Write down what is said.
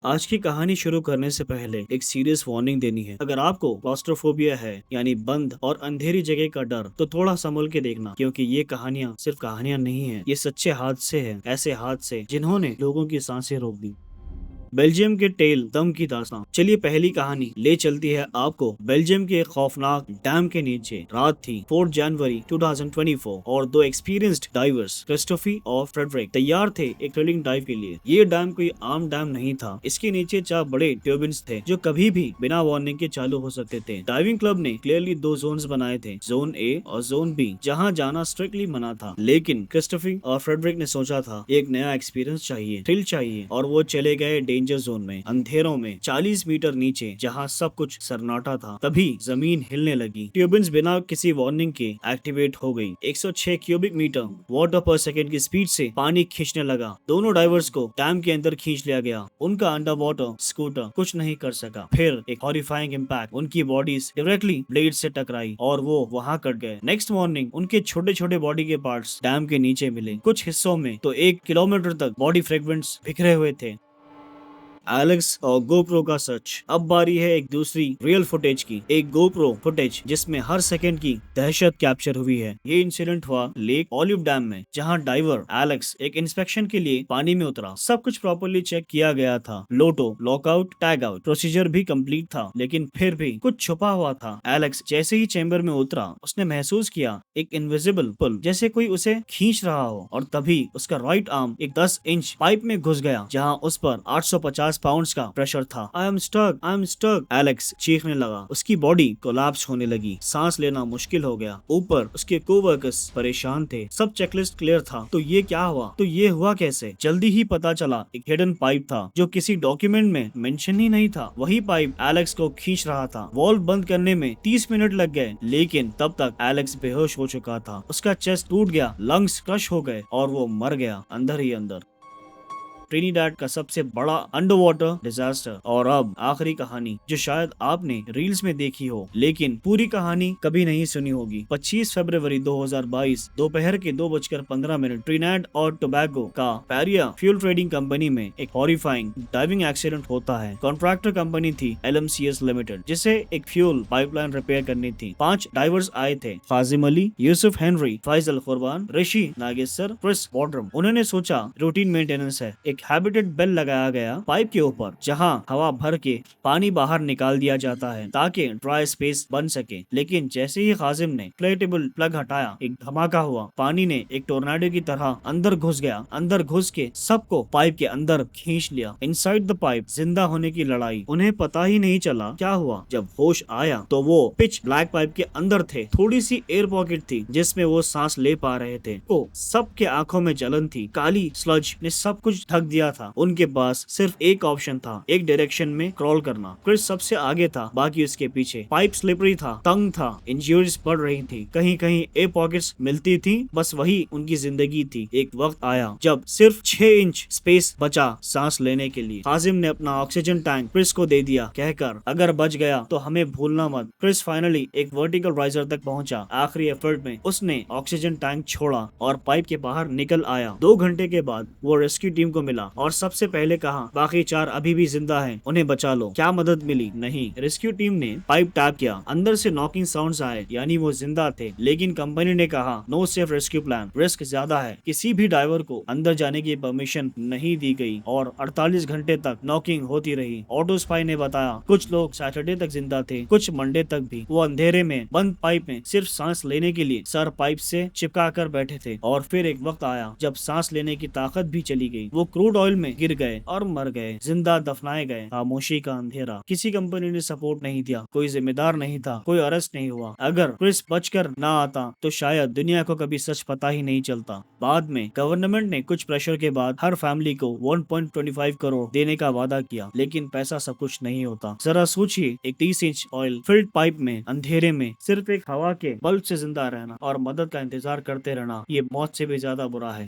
आज की कहानी शुरू करने से पहले एक सीरियस वार्निंग देनी है। अगर आपको क्लॉस्ट्रोफोबिया है यानी बंद और अंधेरी जगह का डर, तो थोड़ा संभल के देखना, क्योंकि ये कहानियां सिर्फ कहानियां नहीं है, ये सच्चे हादसे हैं। ऐसे हादसे जिन्होंने लोगों की सांसें रोक दी। बेल्जियम के टेल दम की दास्तां। चलिए पहली कहानी ले चलती है आपको बेल्जियम के एक खौफनाक डैम के नीचे। रात थी 4 जनवरी 2024 और दो एक्सपीरियंस्ड डाइवर्स क्रिस्टोफी और फ्रेडरिक तैयार थे एक थ्रिलिंग डाइव के लिए। ये डैम कोई आम डैम नहीं था। इसके नीचे 4 बड़े ट्यूबिन्स थे जो कभी भी बिना वार्निंग के चालू हो सकते थे। डाइविंग क्लब ने क्लियरली दो जोन्स बनाए थे, जोन ए और जोन बी, जहाँ जाना स्ट्रिक्टली मना था। लेकिन क्रिस्टोफी और फ्रेडरिक ने सोचा था एक नया एक्सपीरियंस चाहिए, थ्रिल चाहिए, और वो चले गए डेंजर जोन में, अंधेरों में 40 मीटर नीचे जहां सब कुछ सन्नाटा था। तभी जमीन हिलने लगी। ट्यूबिन्स बिना किसी वार्निंग के एक्टिवेट हो गई। 106 क्यूबिक मीटर वाटर पर सेकेंड की स्पीड से पानी खींचने लगा। दोनों डाइवर्स को डैम के अंदर खींच लिया गया। उनका अंडर वाटर स्कूटर कुछ नहीं कर सका। फिर एक हॉरिफाइंग इम्पैक्ट, उनकी बॉडीज डायरेक्टली ब्लेड से टकराई और वो वहां कट गए। नेक्स्ट मॉर्निंग उनके छोटे छोटे बॉडी के पार्ट्स डैम के नीचे मिले। कुछ हिस्सों में तो 1 किलोमीटर तक बॉडी फ्रेगमेंट्स बिखरे हुए थे। एलेक्स और गोप्रो का सच। अब बारी है एक दूसरी रियल फुटेज की, एक गोप्रो फुटेज जिसमें हर सेकंड की दहशत कैप्चर हुई है। ये इंसिडेंट हुआ लेक ऑलिव डैम में, जहां डाइवर एलेक्स एक इंस्पेक्शन के लिए पानी में उतरा। सब कुछ प्रॉपर्ली चेक किया गया था, लोटो, लॉकआउट, टैग आउट प्रोसीजर भी कंप्लीट था, लेकिन फिर भी कुछ छुपा हुआ था। एलेक्स जैसे ही चेंबर में उतरा, उसने महसूस किया एक इनविजिबल पुल, जैसे कोई उसे खींच रहा हो, और तभी उसका राइट आर्म एक 10 इंच पाइप में घुस गया, जहां उस पर 850 पाउंड्स का प्रेशर था। आई एम स्टक, एलेक्स चीखने लगा। उसकी बॉडी कोलैप्स होने लगी, सांस लेना मुश्किल हो गया। ऊपर उसके कोवर्कर्स परेशान थे। सब चेकलिस्ट क्लियर था। तो ये क्या हुआ? तो ये हुआ कैसे? जल्दी ही पता चला एक हिडन पाइप था जो किसी डॉक्यूमेंट में मेंशन ही नहीं था। वही पाइप एलेक्स को खींच रहा था। वॉल्व बंद करने में 30 मिनट लग गए, लेकिन तब तक एलेक्स बेहोश हो चुका था। उसका चेस्ट टूट गया, लंग्स क्रश हो गए और वो मर गया अंदर ही अंदर। ट्रिनिडाड का सबसे बड़ा अंडर वाटर डिजास्टर। और अब आखिरी कहानी, जो शायद आपने रील्स में देखी हो, लेकिन पूरी कहानी कभी नहीं सुनी होगी। 25 फरवरी 2022 दोपहर के 2:15 ट्रिनिडाड और टोबैगो का पैरिया फ्यूल ट्रेडिंग कंपनी में एक हॉरिफाइंग डाइविंग एक्सीडेंट होता है। कॉन्ट्रैक्टर कंपनी थी LMCS लिमिटेड, जिसे एक फ्यूल पाइपलाइन रिपेयर करनी थी। 5 डाइवर्स आए थे, फाजिम अली, यूसुफ हेनरी, फैजल कुर्बान, ऋषि नागेसर, क्रिस बॉर्डरम। उन्होंने सोचा रूटीन मेंटेनेंस है। एक हैबिटेट बेल लगाया गया पाइप के ऊपर, जहां हवा भर के पानी बाहर निकाल दिया जाता है ताकि ड्राई स्पेस बन सके। लेकिन जैसे ही खाजिम ने इंफ्लेटेबल प्लग हटाया, एक धमाका हुआ। पानी ने एक टोर्नाडो की तरह अंदर घुस गया। अंदर घुस के सबको पाइप के अंदर खींच लिया। इनसाइड द पाइप जिंदा होने की लड़ाई। उन्हें पता ही नहीं चला क्या हुआ। जब होश आया तो वो पिच ब्लैक पाइप के अंदर थे। थोड़ी सी एयर पॉकेट थी जिसमें वो सांस ले पा रहे थे। तो सबके आंखों में जलन थी। काली स्लज ने सब कुछ ढक दिया था। उनके पास सिर्फ एक ऑप्शन था, एक डायरेक्शन में क्रॉल करना। क्रिस सबसे आगे था, बाकी उसके पीछे। पाइप स्लिपरी था, तंग था, इंजरीज बढ़ रही थी। कहीं कहीं एयर पॉकेट्स मिलती थी, बस वही उनकी जिंदगी थी। एक वक्त आया जब सिर्फ 6 इंच स्पेस बचा सांस लेने के लिए। काजिम ने अपना ऑक्सीजन टैंक क्रिस को दे दिया, कहकर अगर बच गया तो हमें भूलना मत। क्रिस फाइनली एक वर्टिकल राइजर तक पहुंचा। आखिरी एफर्ट में उसने ऑक्सीजन टैंक छोड़ा और पाइप के बाहर निकल आया। 2 घंटे के बाद वो रेस्क्यू टीम को मिला और सबसे पहले कहा, बाकी 4 अभी भी जिंदा हैं, उन्हें बचा लो। क्या मदद मिली? नहीं। रेस्क्यू टीम ने पाइप टैप किया, अंदर से नॉकिंग साउंड्स आए, यानी वो जिंदा थे। लेकिन कंपनी ने कहा, no safe rescue plan, risk ज्यादा है। किसी भी डाइवर को अंदर जाने की परमिशन नहीं दी गई और 48 घंटे तक नॉकिंग होती रही। ऑटो स्पाई ने बताया, कुछ लोग सैटरडे तक जिंदा थे, कुछ मंडे तक भी। वो अंधेरे में बंद पाइप में सिर्फ सांस लेने के लिए सर पाइप से चिपका कर बैठे थे। और फिर एक वक्त आया जब सांस लेने की ताकत भी चली गई। वो क्रूड ऑयल में गिर गए और मर गए, जिंदा दफनाए गए। खामोशी का अंधेरा। किसी कंपनी ने सपोर्ट नहीं दिया, कोई जिम्मेदार नहीं था, कोई अरेस्ट नहीं हुआ। अगर क्रिस बचकर ना आता तो शायद दुनिया को कभी सच पता ही नहीं चलता। बाद में गवर्नमेंट ने कुछ प्रेशर के बाद हर फैमिली को 1.25 करोड़ देने का वादा किया, लेकिन पैसा सब कुछ नहीं होता। जरा सोचिए, एक 30 इंच ऑयल फिल्ड पाइप में अंधेरे में सिर्फ एक हवा के बल्ब से जिंदा रहना और मदद का इंतजार करते रहना, ये मौत से भी ज्यादा बुरा है।